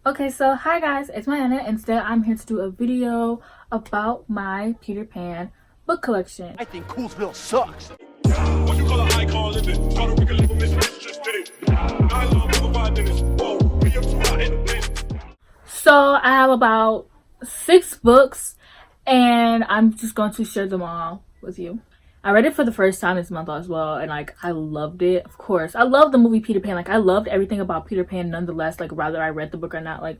Okay, so hi guys, it's Mariana, and today I'm here to do a video about my Peter Pan book collection. I think Coolsville sucks. What you call an icon living? Puerto Rican little mistress did it. I love 5 minutes. Whoa, we up to our end. So I have about 6 books, and I'm just going to share them all with you. I read it for the first time this month as well, and like I loved it. Of course, I love the movie Peter Pan. Like I loved everything about Peter Pan nonetheless, like whether I read the book or not. Like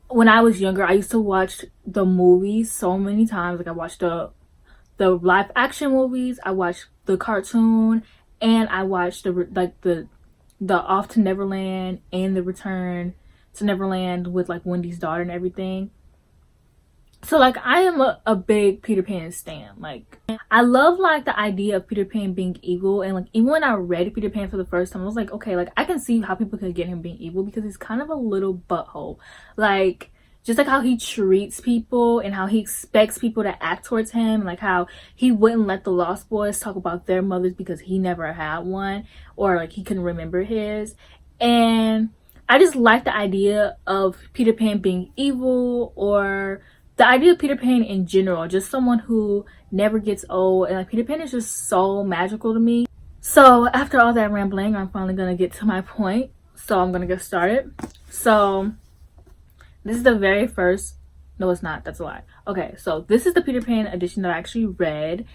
when I was younger, I used to watch the movies so many times. Like I watched the live action movies, I watched the cartoon, and I watched the Off to Neverland and the Return to Neverland with like Wendy's daughter and everything. So like I am a big Peter Pan stan. Like I love like the idea of Peter Pan being evil, and like even when I read Peter Pan for the first time, I was like, okay, like I can see how people could get him being evil because he's kind of a little butthole. Like just like how he treats people and how he expects people to act towards him, and like how he wouldn't let the Lost Boys talk about their mothers because he never had one, or like he couldn't remember his. And I just like the idea of Peter Pan being evil, or the idea of Peter Pan in general, just someone who never gets old. And like Peter Pan is just so magical to me. So after all that rambling, I'm finally gonna get to my point. So I'm gonna get started. So this is the very first, no it's not, that's a lie. Okay, so this is the Peter Pan edition that I actually read,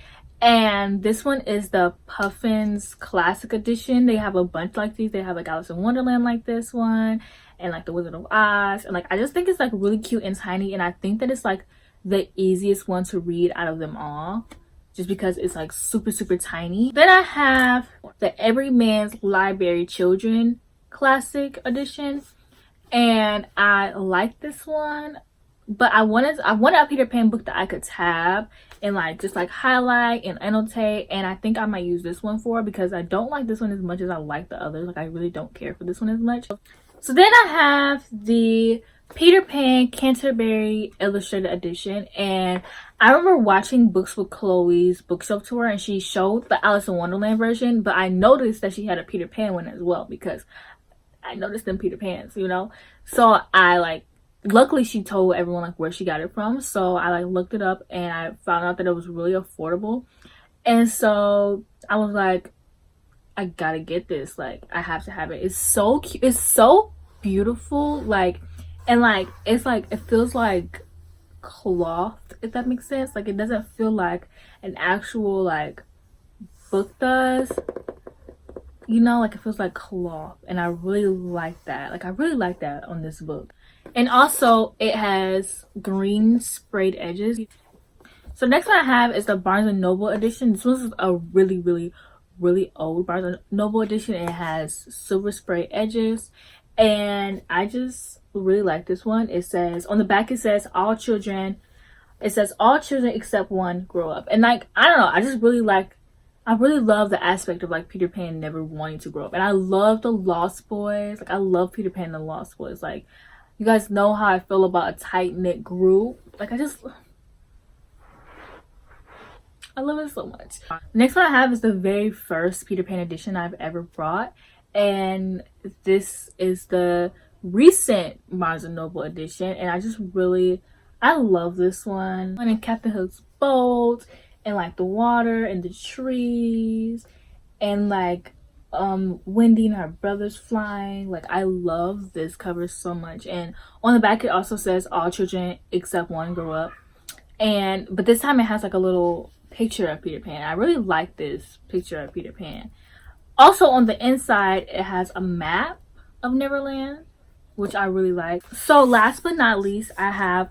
and this one is the Puffins Classic Edition. They have a bunch like these. They have like Alice in Wonderland like this one, and like the Wizard of Oz, and like I just think it's like really cute and tiny, and I think that it's like the easiest one to read out of them all just because it's like super tiny. Then I have the Everyman's Library Children Classic Edition, and I like this one, but I wanted a Peter Pan book that I could tab and like just like highlight and annotate, and I think I might use this one for, because I don't like this one as much as I like the others. Like I really don't care for this one as much. So then I have the Peter Pan Canterbury Illustrated Edition, and I remember watching Books with Chloe's bookshelf tour, and she showed the Alice in Wonderland version, but I noticed that she had a Peter Pan one as well because I noticed them Peter Pans, you know. So I like, luckily she told everyone like where she got it from, so I like looked it up and I found out that it was really affordable, and so I was like, I gotta get this, like I have to have it. It's so cute, it's so beautiful, like, and like it's like it feels like cloth, if that makes sense. Like it doesn't feel like an actual like book does, you know, like it feels like cloth, and I really like that. Like I really like that on this book. And also it has green sprayed edges. So next one I have is the Barnes and Noble edition. This one's a really old Barnes and Noble edition. It has silver spray edges, and I just really like this one. It says on the back, it says all children except one grow up. And like I don't know, I really love the aspect of like Peter Pan never wanting to grow up. And I love the Lost Boys. Like I love Peter Pan and the Lost Boys. Like you guys know how I feel about a tight-knit group. Like I love it so much. Next one I have is the very first Peter Pan edition I've ever brought, and this is the recent Barnes and Noble edition, and I love this one. And Captain Hook's boat, and like the water and the trees, and like Wendy and her brothers flying. Like I love this cover so much. And on the back it also says all children except one grow up, but this time it has like a little picture of Peter Pan. I really like this picture of Peter Pan. Also on the inside it has a map of Neverland, which I really like. So last but not least, I have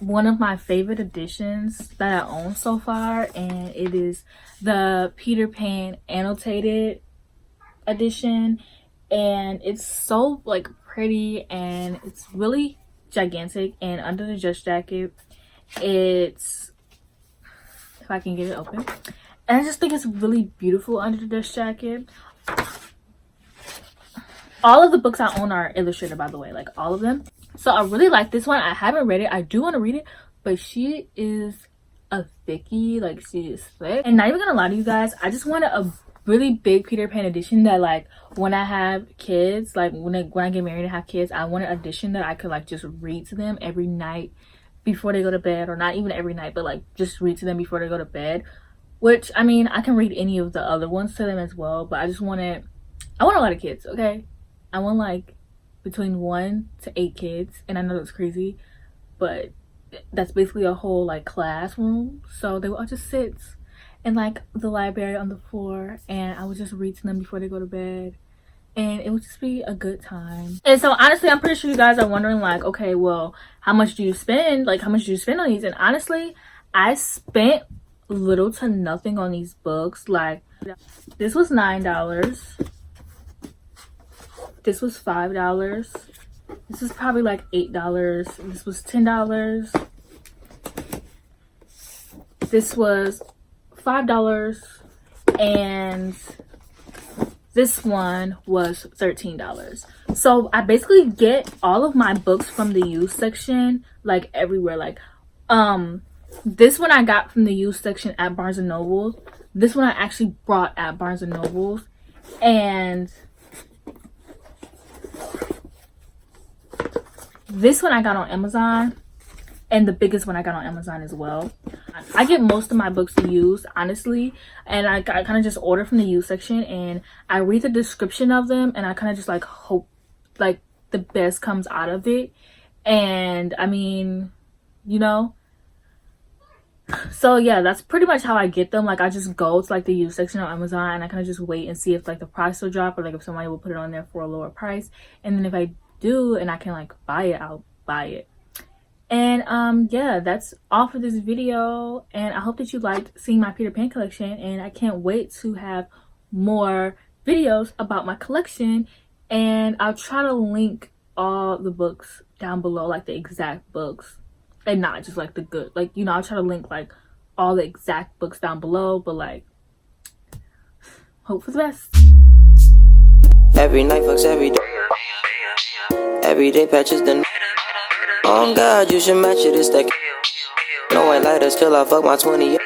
one of my favorite editions that I own so far, and it is the Peter Pan Annotated Edition, and it's so like pretty, and it's really gigantic. And under the dress jacket, it's, if I can get it open, and I just think it's really beautiful under the dress jacket. All of the books I own are illustrated, by the way, like all of them. So I really like this one. I haven't read it. I do want to read it, but she is a thickie. Like she is thick. And not even gonna lie to you guys, I just wanted really big Peter Pan edition that like when I have kids, like when I get married and have kids, I want an edition that I could like just read to them every night before they go to bed, or not even every night, but like just read to them before they go to bed. Which I mean, I can read any of the other ones to them as well, but I want a lot of kids, okay? I want like between 1 to 8 kids, and I know that's crazy, but that's basically a whole like classroom. So they would all just sit in like the library on the floor, and I would just read to them before they go to bed, and it would just be a good time. And so honestly, I'm pretty sure you guys are wondering like, okay, well, how much do you spend? Like, how much do you spend on these? And honestly, I spent little to nothing on these books. Like, this was $9. This was $5. This is probably like $8. This was $10. This was $5, and this one was $13. So I basically get all of my books from the used section, like everywhere. Like this one I got from the used section at Barnes and Noble. This one I actually brought at Barnes and Noble, and this one I got on Amazon, and the biggest one I got on Amazon as well. I get most of my books used, honestly, and I kind of just order from the used section, and I read the description of them, and I kind of just like hope like the best comes out of it. And I mean, you know, so yeah, that's pretty much how I get them. Like, I just go to like the used section on Amazon, and I kind of just wait and see if like the price will drop, or like if somebody will put it on there for a lower price. And then if I do and I can like buy it, I'll buy it. And yeah, that's all for this video, and I hope that you liked seeing my Peter Pan collection, and I can't wait to have more videos about my collection. And I'll try to link all the books down below, like the exact books, and not just like the good, like, you know, I'll try to link like all the exact books down below, but like, hope for the best. Every night fucks every day. Every day patches the. Oh God, you should match it. It's that. No white lighters till I fuck my 28.